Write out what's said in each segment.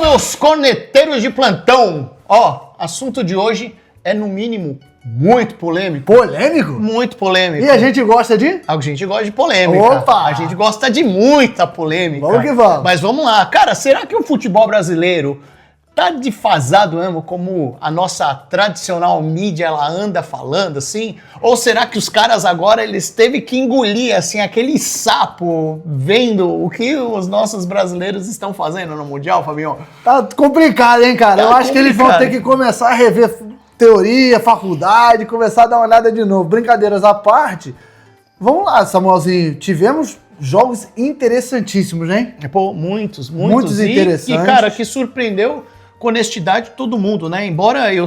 meus corneteiros de plantão! Ó, assunto de hoje é, no mínimo, muito polêmico. Polêmico? Muito polêmico. E a gente gosta de? A gente gosta de polêmica. Opa! A gente gosta de muita polêmica. Vamos que vamos. Mas vamos lá. Cara, será que o futebol brasileiro tá defasado mesmo, como a nossa tradicional mídia ela anda falando, assim? Ou será que os caras agora, eles teve que engolir, assim, aquele sapo vendo o que os nossos brasileiros estão fazendo no Mundial, Fabinho? Tá complicado, hein, cara? Tá Eu acho que eles vão complicado. ter que começar a rever teoria, faculdade, começar a dar uma olhada de novo. Brincadeiras à parte. Vamos lá, Samuelzinho. Tivemos jogos interessantíssimos, hein? Pô, muitos. Muitos interessantes. E, cara, que surpreendeu com honestidade todo mundo, né? Embora eu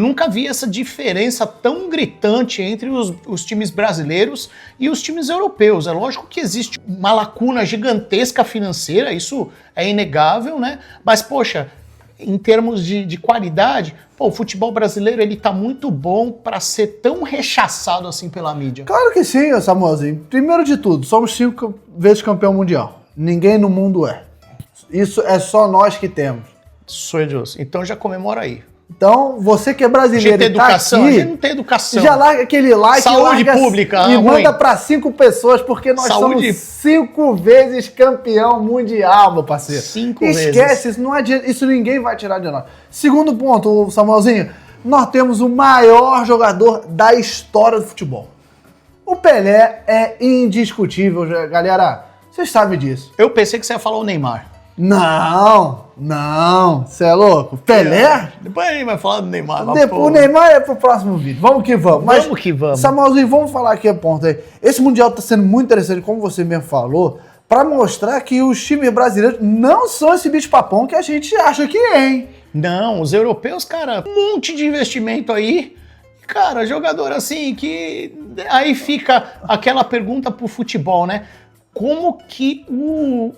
nunca vi essa diferença tão gritante entre os times brasileiros e os times europeus. É lógico que existe uma lacuna gigantesca financeira, isso é inegável, né? Mas, poxa, em termos de qualidade, pô, o futebol brasileiro ele tá muito bom para ser tão rechaçado assim pela mídia. Claro que sim, Samuelzinho. Primeiro de tudo, somos 5 vezes campeão mundial. Ninguém no mundo é. Isso é só nós que temos. Sou Deus. Então já comemora aí. Então, você que é A brasileiro gente tem e tá educação, a aqui, gente não tem educação. já larga aquele like Saúde larga pública, e ruim. manda pra 5 pessoas, porque nós Saúde. somos 5 vezes campeão mundial, meu parceiro. 5 Esquece, vezes. isso não adianta, isso ninguém vai tirar de nós. Segundo ponto, Samuelzinho, nós temos o maior jogador da história do futebol. O Pelé é indiscutível, galera. Vocês sabem disso. Eu pensei que você ia falar o Neymar. Não, você é louco. Pelé? Depois a gente vai falar do Neymar. mas, Depois, pô, o Neymar é pro próximo vídeo. Vamos que vamos. Mas, Vamos que vamos. Samuelzinho, vamos falar aqui a ponta aí. Esse Mundial tá sendo muito interessante, como você mesmo falou, pra mostrar que os times brasileiros não são esse bicho-papão que a gente acha que é, hein? Não, os europeus, cara, um monte de investimento aí. Cara, jogador assim que... Aí fica aquela pergunta pro futebol, né? Como que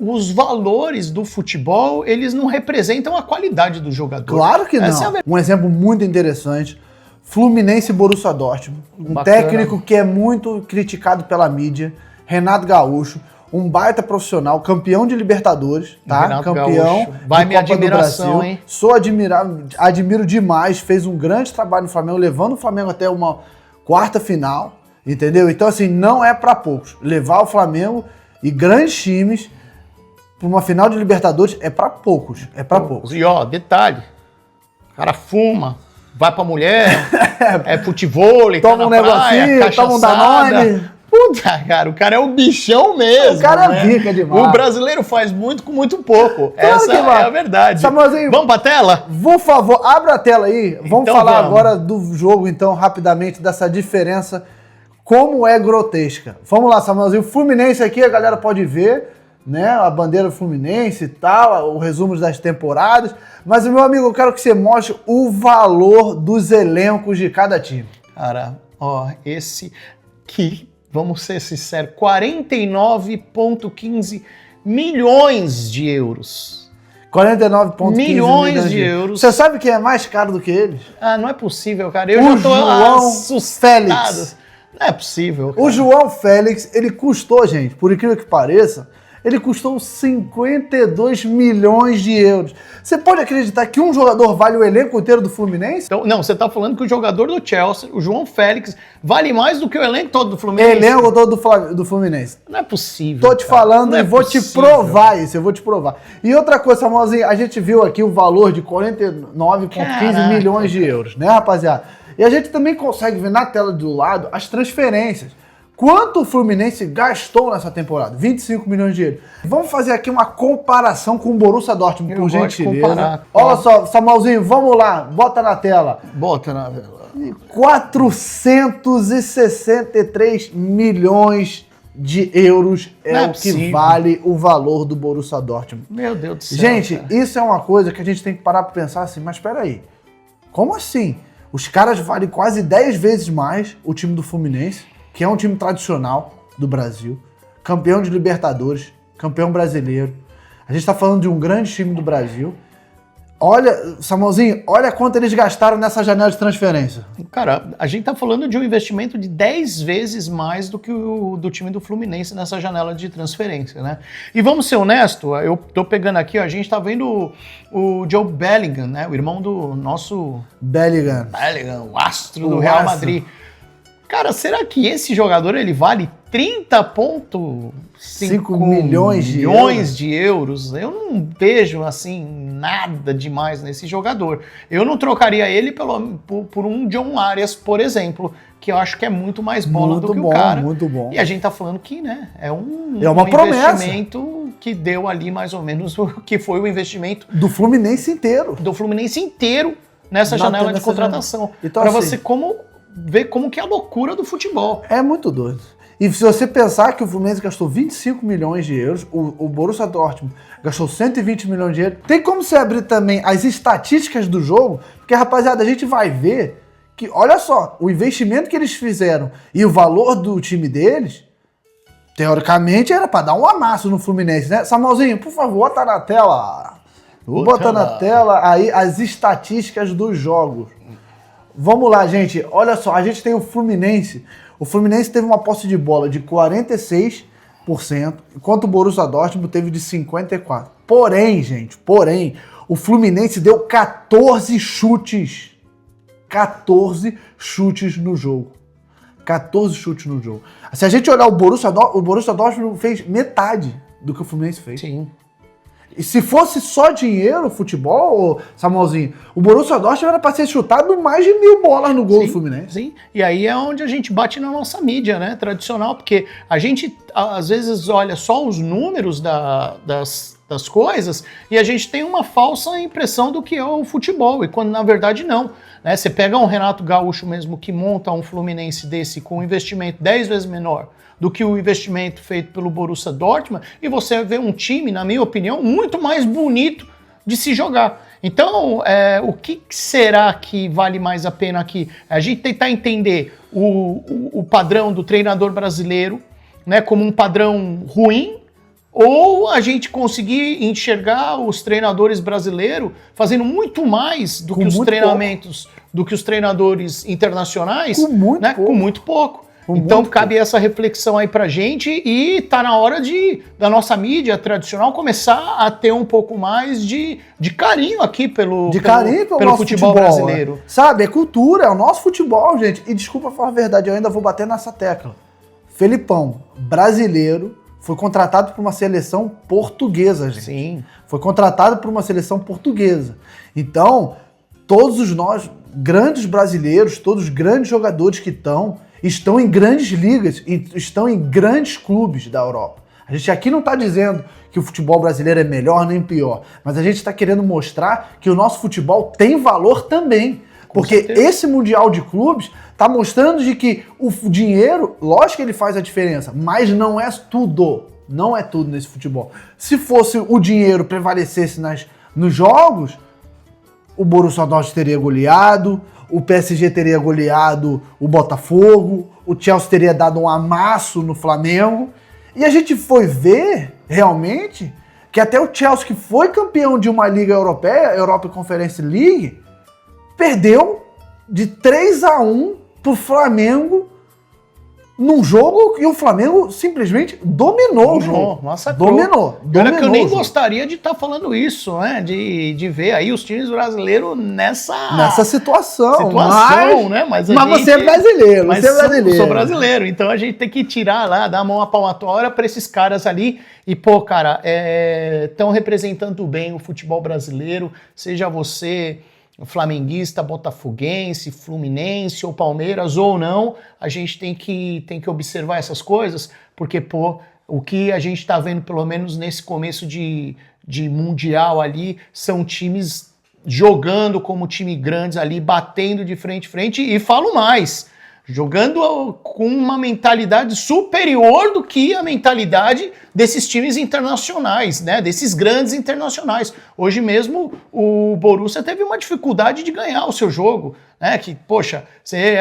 os valores do futebol, eles não representam a qualidade do jogador? Claro que Essa é a não. Um exemplo muito interessante, Fluminense e Borussia Dortmund. Um Bacana. técnico que é muito criticado pela mídia, Renato Gaúcho, um baita profissional, campeão de Libertadores, tá? Renato Campeão Gaúcho. Vai de minha Copa do admiração, Brasil. hein? Admiro demais, fez um grande trabalho no Flamengo, levando o Flamengo até uma quarta final, entendeu? Então, assim, não é pra poucos. Levar o Flamengo e grandes times pra uma final de Libertadores é pra poucos. É pra poucos. E ó, detalhe, o cara fuma, vai pra mulher, é futebol, Toma tá um na praia, negocinho, toma um cachaçada. Danone. Puta, cara, o cara é o bichão mesmo. O cara né? bica demais. O brasileiro faz muito com muito pouco. Claro Essa que vai. é a verdade. Samuelzinho, Vamos pra tela? por favor, abra a tela aí. Vamos Então falar vamos. agora do jogo, então, rapidamente, dessa diferença, como é grotesca. Vamos lá, Samuelzinho. Fluminense aqui, a galera pode ver, né? A bandeira do Fluminense e tal, o resumo das temporadas. Mas, meu amigo, eu quero que você mostre o valor dos elencos de cada time. Cara, ó, esse que, vamos ser sinceros, 49,15 milhões de euros. 49,15 Milhões de euros. Você sabe quem é mais caro do que eles? Ah, não é possível, cara. Eu O já tô João assustado. Félix. Não é possível, cara. O João Félix, ele custou, gente, por incrível que pareça, ele custou 52 milhões de euros. Você pode acreditar que um jogador vale o elenco inteiro do Fluminense? Então, não, você tá falando que o jogador do Chelsea, o João Félix, vale mais do que o elenco todo do Fluminense? Elenco todo do Fluminense. Não é possível. Tô te cara. falando Não e é vou te possível. provar isso, eu vou te provar. E outra coisa, Samuelzinho, a gente viu aqui o valor de 49,15 Caraca. milhões de euros, né, rapaziada? E a gente também consegue ver na tela do lado as transferências. Quanto o Fluminense gastou nessa temporada? 25 milhões de euros. Vamos fazer aqui uma comparação com o Borussia Dortmund, Eu por gosto de gentileza. comparar. Olha só, Samuelzinho, vamos lá, bota na tela. Bota na vela. 463 milhões de euros é Não é o que possível. vale o valor do Borussia Dortmund. Meu Deus do céu. Gente, cara. isso é uma coisa que a gente tem que parar para pensar assim, mas espera aí, como assim? Os caras valem quase 10 vezes mais o time do Fluminense, que é um time tradicional do Brasil, campeão de Libertadores, campeão brasileiro. A gente está falando de um grande time do Brasil. Olha, Samuelzinho, olha quanto eles gastaram nessa janela de transferência. Cara, a gente tá falando de um investimento de 10 vezes mais do que o do time do Fluminense nessa janela de transferência, né? E vamos ser honestos, eu tô pegando aqui, ó, a gente tá vendo o Joe Bellingham, né? O irmão do nosso... Bellingham, o astro do Real Madrid. Cara, será que esse jogador ele vale 30,5 milhões de euros? Eu não vejo assim nada demais nesse jogador. Eu não trocaria ele por um John Arias, por exemplo, que eu acho que é muito mais bola do que o cara. Muito bom. E a gente tá falando que, né, é uma investimento que deu ali mais ou menos o que foi o investimento do Fluminense inteiro. Nessa janela de contratação. Então, para assim, você ver como que é a loucura do futebol. É muito doido. E se você pensar que o Fluminense gastou 25 milhões de euros, o Borussia Dortmund gastou 120 milhões de euros, tem como você abrir também as estatísticas do jogo, porque, rapaziada, a gente vai ver que, olha só, o investimento que eles fizeram e o valor do time deles, teoricamente, era para dar um amasso no Fluminense, né? Samuelzinho, por favor, bota na tela. Bota na tela aí as estatísticas dos jogos. Vamos lá, gente. Olha só, a gente tem o Fluminense. O Fluminense teve uma posse de bola de 46%, enquanto o Borussia Dortmund teve de 54%. Porém, gente, o Fluminense deu 14 chutes. 14 chutes no jogo. 14 chutes no jogo. Se a gente olhar o Borussia Dortmund fez metade do que o Fluminense fez. Sim. E se fosse só dinheiro, futebol, Samuelzinho, o Borussia Dortmund era para ser chutado mais de 1000 bolas no gol do Fluminense. Sim, e aí é onde a gente bate na nossa mídia, né, tradicional, porque a gente às vezes olha só os números das coisas e a gente tem uma falsa impressão do que é o futebol, e quando na verdade não. Né? Você pega um Renato Gaúcho mesmo que monta um Fluminense desse com um investimento 10 vezes menor do que o investimento feito pelo Borussia Dortmund, e você vê um time, na minha opinião, muito mais bonito de se jogar. Então, o que será que vale mais a pena aqui? A gente tentar entender o padrão do treinador brasileiro, né, como um padrão ruim, ou a gente conseguir enxergar os treinadores brasileiros fazendo muito mais do que os treinamentos, do que os treinadores internacionais, com muito pouco. Então cabe essa reflexão aí pra gente, e tá na hora da nossa mídia tradicional começar a ter um pouco mais de carinho aqui pelo futebol brasileiro. Sabe, é cultura, é o nosso futebol, gente. E desculpa falar a verdade, eu ainda vou bater nessa tecla. Felipão, brasileiro, foi contratado por uma seleção portuguesa, gente. Sim. Foi contratado por uma seleção portuguesa. Então, todos nós, grandes brasileiros, todos os grandes jogadores que estão em grandes ligas e estão em grandes clubes da Europa. A gente aqui não está dizendo que o futebol brasileiro é melhor nem pior, mas a gente está querendo mostrar que o nosso futebol tem valor também. Porque esse Mundial de Clubes está mostrando de que o dinheiro, lógico que ele faz a diferença, mas não é tudo. Não é tudo nesse futebol. Se fosse o dinheiro prevalecesse nos jogos, o Borussia Dortmund teria goleado, o PSG teria goleado o Botafogo, o Chelsea teria dado um amasso no Flamengo. E a gente foi ver, realmente, que até o Chelsea, que foi campeão de uma liga europeia, Europa Conference League, perdeu de 3-1 pro Flamengo num jogo que o Flamengo simplesmente dominou o jogo. Dominou. Olha que eu nem gostaria de estar falando isso, né? De ver aí os times brasileiros nessa situação, né? Mas você é brasileiro, Sou brasileiro, então a gente tem que tirar lá, dar a mão à palmatória para esses caras ali. E, pô, cara, estão representando bem o futebol brasileiro, seja você flamenguista, botafoguense, fluminense ou Palmeiras ou não, a gente tem que observar essas coisas, porque, pô, o que a gente tá vendo, pelo menos nesse começo de Mundial ali, são times jogando como time grandes ali, batendo de frente, e falo mais, jogando com uma mentalidade superior do que a mentalidade desses times internacionais, né? Desses grandes internacionais. Hoje mesmo o Borussia teve uma dificuldade de ganhar o seu jogo, né? Que, poxa, você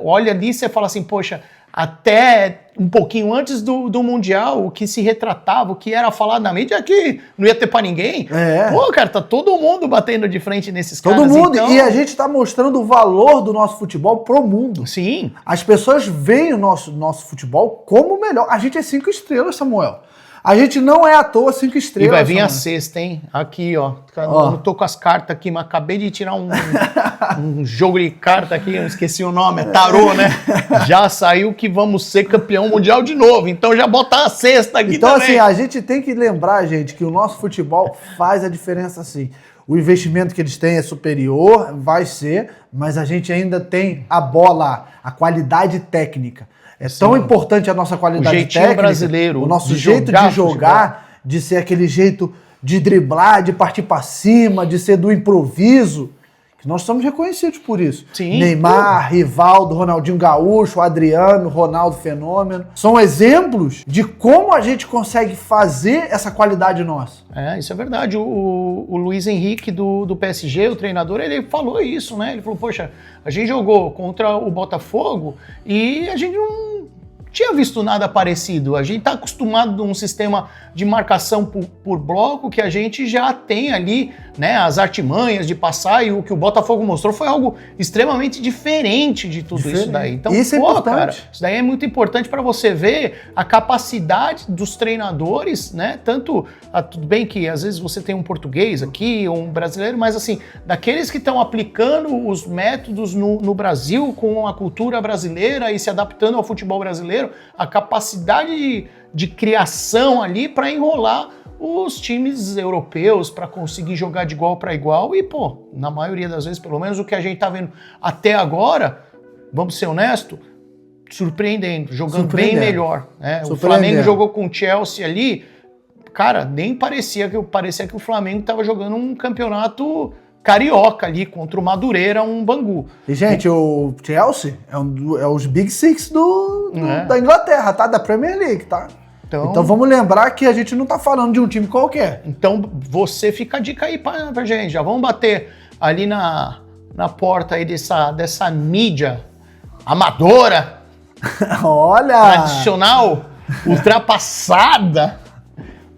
olha ali e você fala assim, poxa, até um pouquinho antes do Mundial, o que se retratava, o que era falado na mídia é que não ia ter pra ninguém. Pô, cara, tá todo mundo batendo de frente nesses caras. Todo mundo. Então... E a gente tá mostrando o valor do nosso futebol pro mundo. Sim. As pessoas veem o nosso futebol como o melhor. A gente é 5 estrelas, Samuel. A gente não é à toa 5 estrelas. E vai vir Samuel. a sexta, hein? Aqui, ó. Eu não tô com as cartas aqui, mas acabei de tirar um jogo de carta aqui, eu esqueci o nome, é tarô, né? Já saiu que vamos ser campeão mundial de novo, então já botar a sexta aqui então, também. Então, assim, a gente tem que lembrar, gente, que o nosso futebol faz a diferença, sim. O investimento que eles têm é superior, vai ser, mas a gente ainda tem a bola, a qualidade técnica. É tão importante a nossa qualidade técnica, brasileiro, o nosso jeito de jogar, de ser aquele jeito de driblar, de partir para cima, de ser do improviso, que nós somos reconhecidos por isso. Sim. Neymar, Rivaldo, Ronaldinho Gaúcho, Adriano, Ronaldo Fenômeno. São exemplos de como a gente consegue fazer essa qualidade nossa. Isso é verdade. O Luiz Henrique do PSG, o treinador, ele falou isso, né? Ele falou, poxa, a gente jogou contra o Botafogo e a gente não tinha visto nada parecido. A gente está acostumado a um sistema de marcação por bloco que a gente já tem ali, né, as artimanhas de passar, e o que o Botafogo mostrou foi algo extremamente diferente de tudo isso daí. Então, isso é importante. Cara, isso daí é muito importante para você ver a capacidade dos treinadores, né? Tanto, tudo bem que às vezes você tem um português aqui, um brasileiro, mas assim, daqueles que estão aplicando os métodos no Brasil com a cultura brasileira e se adaptando ao futebol brasileiro, a capacidade de criação ali para enrolar os times europeus, para conseguir jogar de igual para igual e, pô, na maioria das vezes, pelo menos o que a gente tá vendo até agora, vamos ser honestos, surpreendendo, jogando bem melhor. Né? O Flamengo jogou com o Chelsea ali, cara, nem parecia que o Flamengo estava jogando um campeonato carioca ali, contra o Madureira, um Bangu. E, gente, o Chelsea é os Big Six da Inglaterra, tá? Da Premier League, tá? Então vamos lembrar que a gente não tá falando de um time qualquer. Então você fica a dica aí pra gente. Já vamos bater ali na porta aí dessa mídia amadora, olha, tradicional, ultrapassada,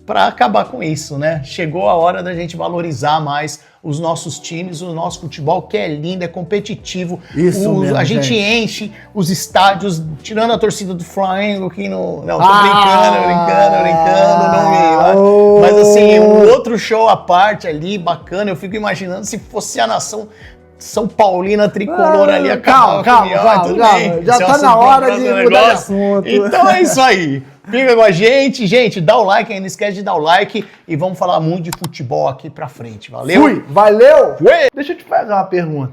para acabar com isso, né? Chegou a hora da gente valorizar mais os nossos times, o nosso futebol, que é lindo, é competitivo. Isso mesmo, a gente enche os estádios, tirando a torcida do Flamengo, que não... Não, tô brincando, mas assim, um outro show à parte ali, bacana, eu fico imaginando se fosse a nação São Paulina tricolor ali, calma, já tá na hora de mudar de assunto. Então é isso aí. Fica com a gente. Gente, dá o like aí, não esquece de dar o like e vamos falar muito de futebol aqui pra frente. Valeu? Valeu! Fui. Deixa eu te fazer uma pergunta.